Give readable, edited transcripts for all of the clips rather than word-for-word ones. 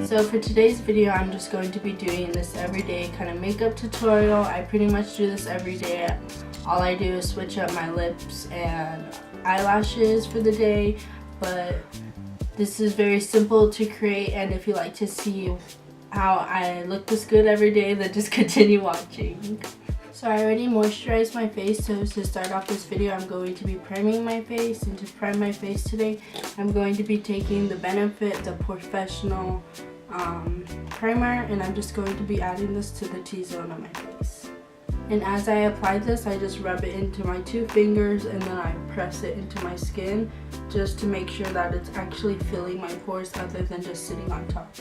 So for today's video, I'm just going to be doing this everyday kind of makeup tutorial. I pretty much do this every day. All I do is switch up my lips and eyelashes for the day, but this is very simple to create, and if you like to see how I look this good every day, then just continue watching. So I already moisturized my face, so to start off this video I'm going to be priming my face, and to prime my face today I'm going to be taking the Benefit, the Porefessional primer, and I'm just going to be adding this to the T-zone of my face. And as I apply this, I just rub it into my 2 fingers and then I press it into my skin just to make sure that it's actually filling my pores other than just sitting on top.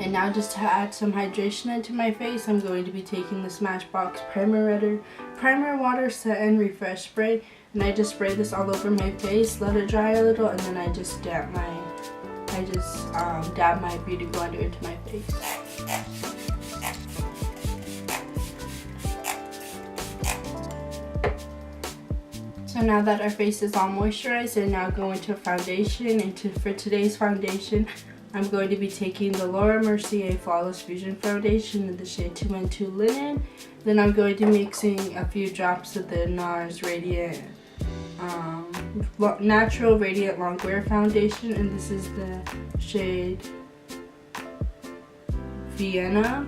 And now, just to add some hydration into my face, I'm going to be taking the Smashbox Primer Water Set and Refresh Spray, and I just spray this all over my face, let it dry a little, and then I just dab my beauty blender into my face. So now that our face is all moisturized, I now go into foundation, and for today's foundation I'm going to be taking the Mercier Flawless Fusion Foundation in the shade 212 Linen. Then I'm going to be mixing a few drops of the Nars Radiant Natural Radiant Longwear Foundation, and this is the shade Vienna.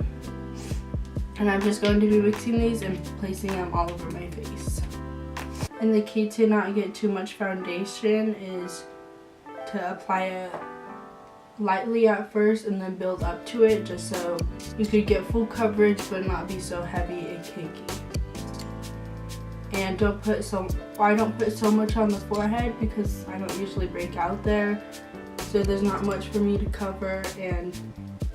And I'm just going to be mixing these and placing them all over my face. And the key to not get too much foundation is to apply it lightly at first and then build up to it, just so you could get full coverage but not be so heavy and cakey. And I don't put so much on the forehead because I don't usually break out there, so there's not much for me to cover, and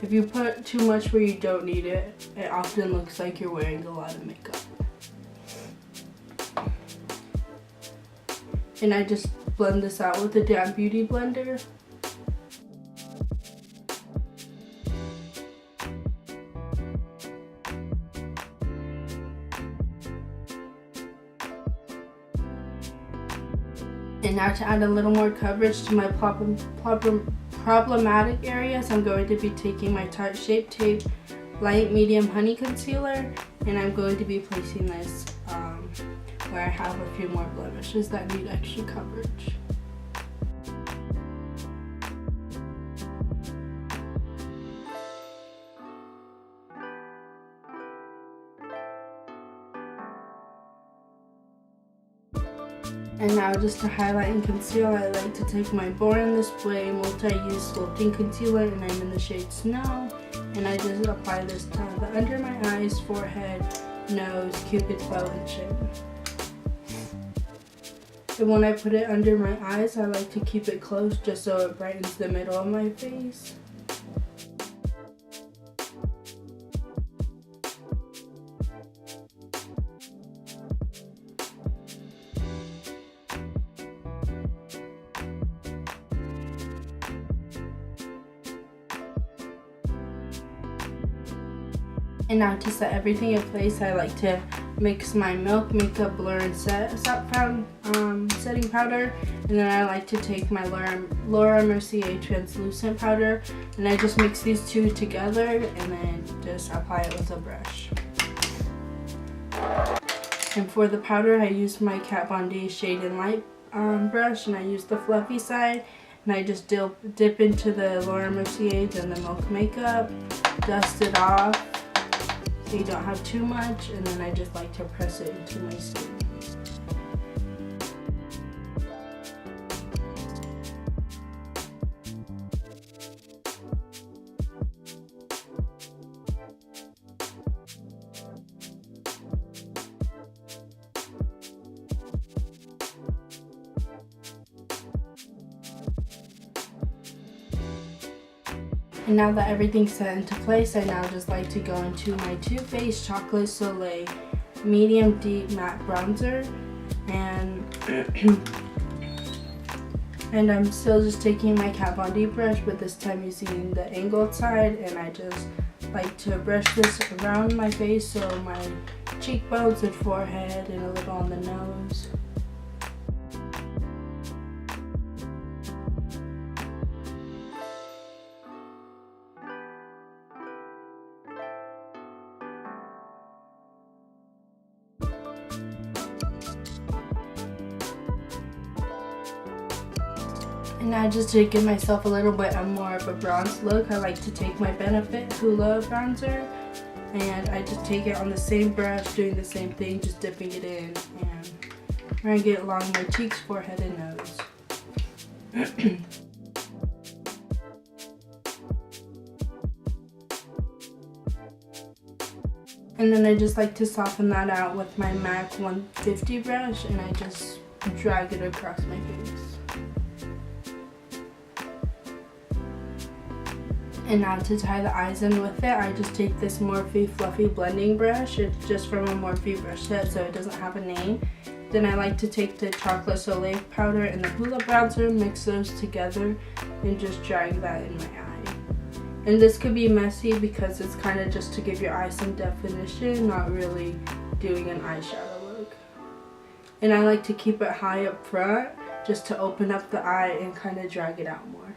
if you put too much where you don't need it, it often looks like you're wearing a lot of makeup. And I just blend this out with a damp beauty blender. And now, to add a little more coverage to my problematic areas, I'm going to be taking my Tarte Shape Tape Light Medium Honey Concealer, and I'm going to be placing this where I have a few more blemishes that need extra coverage. And now, just to highlight and conceal, I like to take my Born Display Multi-Use Sculpting Concealer, and I'm in the shade Snow, and I just apply this to the under my eyes, forehead, nose, cupid's bow, and chin. And when I put it under my eyes, I like to keep it close just so it brightens the middle of my face. And now, to set everything in place, I like to mix my Milk Makeup Blur and setting powder, and then I like to take my Laura Mercier Translucent Powder, and I just mix these two together and then just apply it with a brush. And for the powder, I use my Kat Von D Shade and Light brush, and I use the fluffy side, and I just dip into the Laura Mercier and the Milk Makeup, dust it off so you don't have too much, and then I just like to press it into my skin. And now that everything's set into place, I now just like to go into my Too Faced Chocolate Soleil Medium Deep Matte Bronzer, and I'm still just taking my Kat Von D brush, but this time using the angled side, and I just like to brush this around my face, so my cheekbones and forehead and a little on the nose. And now, just to give myself a little bit more of a bronze look, I like to take my Benefit Hoola bronzer, and I just take it on the same brush, doing the same thing, just dipping it in and running it along my cheeks, forehead, and nose. And then I just like to soften that out with my MAC 150 brush, and I just drag it across my face. And now to tie the eyes in with it, I just take this Morphe Fluffy Blending Brush. It's just from a Morphe brush set, so it doesn't have a name. Then I like to take the Chocolate Soleil powder and the Hoola bronzer, mix those together, and just drag that in my eye. And this could be messy because it's kind of just to give your eye some definition, not really doing an eyeshadow look. And I like to keep it high up front, just to open up the eye and kind of drag it out more.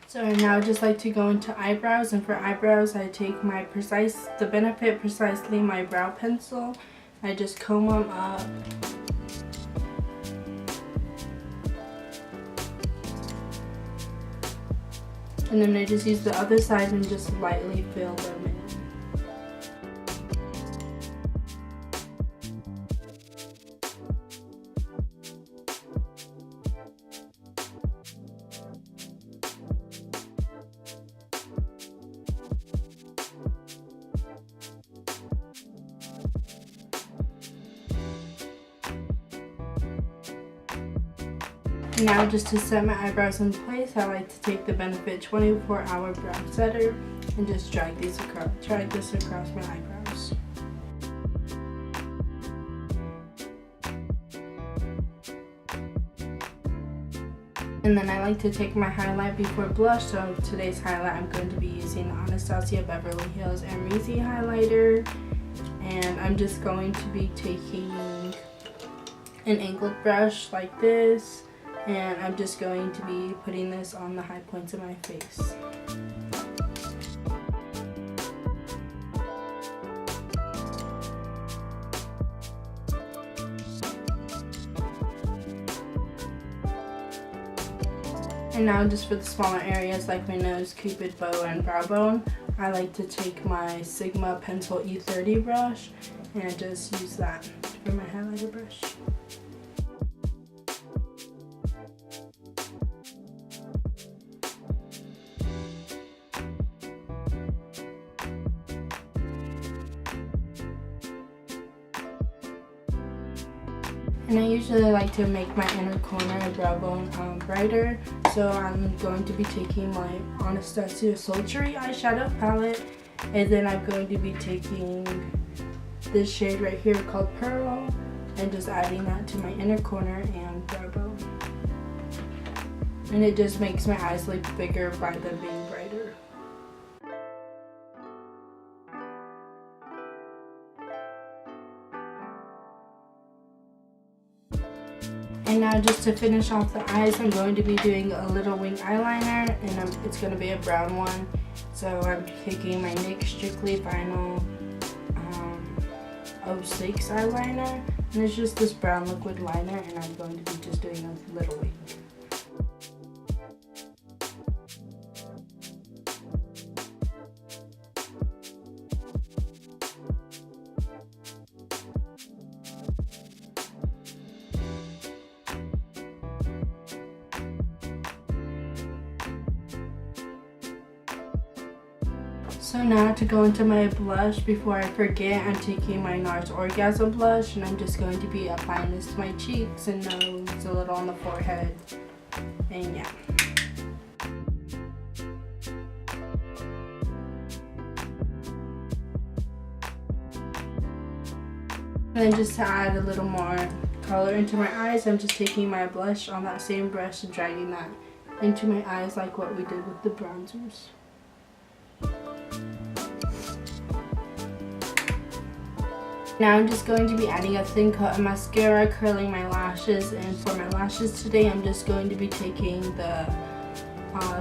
So now I just like to go into eyebrows, and for eyebrows I take my the Benefit Precisely My Brow Pencil. I just comb them up. And then I just use the other side and just lightly fill them in. Now, just to set my eyebrows in place, I like to take the Benefit 24-Hour Brow Setter and just drag this across my eyebrows. And then I like to take my highlight before blush. So today's highlight, I'm going to be using the Anastasia Beverly Hills amrezy highlighter. And I'm just going to be taking an angled brush like this. And I'm just going to be putting this on the high points of my face. And now, just for the smaller areas like my nose, cupid bow, and brow bone, I like to take my Sigma Pencil E30 brush and just use that for my highlighter brush. And I usually like to make my inner corner and brow bone brighter, so I'm going to be taking my Anastasia Sultry eyeshadow palette, and then I'm going to be taking this shade right here called Pearl, and just adding that to my inner corner and brow bone. And it just makes my eyes look bigger by them being brighter. And now, just to finish off the eyes, I'm going to be doing a little wing eyeliner, and it's going to be a brown one. So I'm taking my NYX Strictly Vinyl 06 eyeliner, and it's just this brown liquid liner, and I'm going to be just doing a little wing. So now, to go into my blush, before I forget, I'm taking my Nars Orgasm blush, and I'm just going to be applying this to my cheeks and nose, a little on the forehead, and yeah. And then, just to add a little more color into my eyes, I'm just taking my blush on that same brush and dragging that into my eyes like what we did with the bronzers. Now I'm just going to be adding a thin coat of mascara, curling my lashes, and for my lashes today I'm just going to be taking the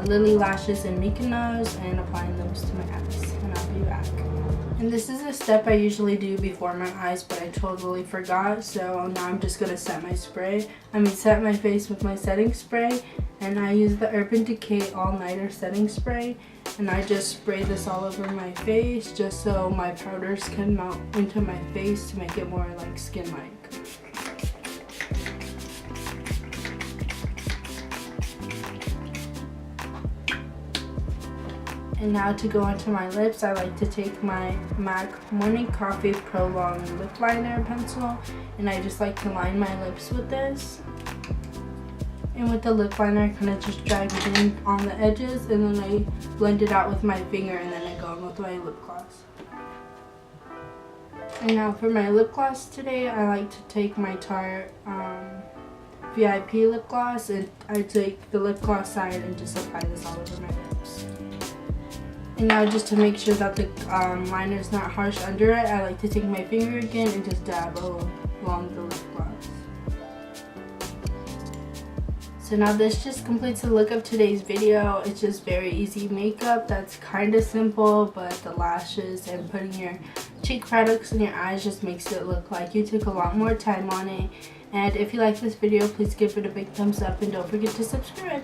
Lily lashes in Mykonos and applying those to my eyes, and I'll be back. And this is a step I usually do before my eyes, but I totally forgot, so now I'm just going to set my face with my setting spray, and I use the Urban Decay All-Nighter Setting Spray, and I just spray this all over my face just so my powders can melt into my face to make it more like skin-like. And now to go into my lips, I like to take my MAC Morning Coffee Pro Long Lip Liner pencil, and I just like to line my lips with this. And with the lip liner, I kind of just drag it in on the edges, and then I blend it out with my finger, and then I go in with my lip gloss. And now for my lip gloss today, I like to take my Tarte VIP lip gloss, and I take the lip gloss side and just apply this all over my lips. And now just to make sure that the liner is not harsh under it, I like to take my finger again and just dab along the lip gloss. So now this just completes the look of today's video. It's just very easy makeup that's kind of simple, but the lashes and putting your cheek products in your eyes just makes it look like you took a lot more time on it. And if you like this video, please give it a big thumbs up and don't forget to subscribe.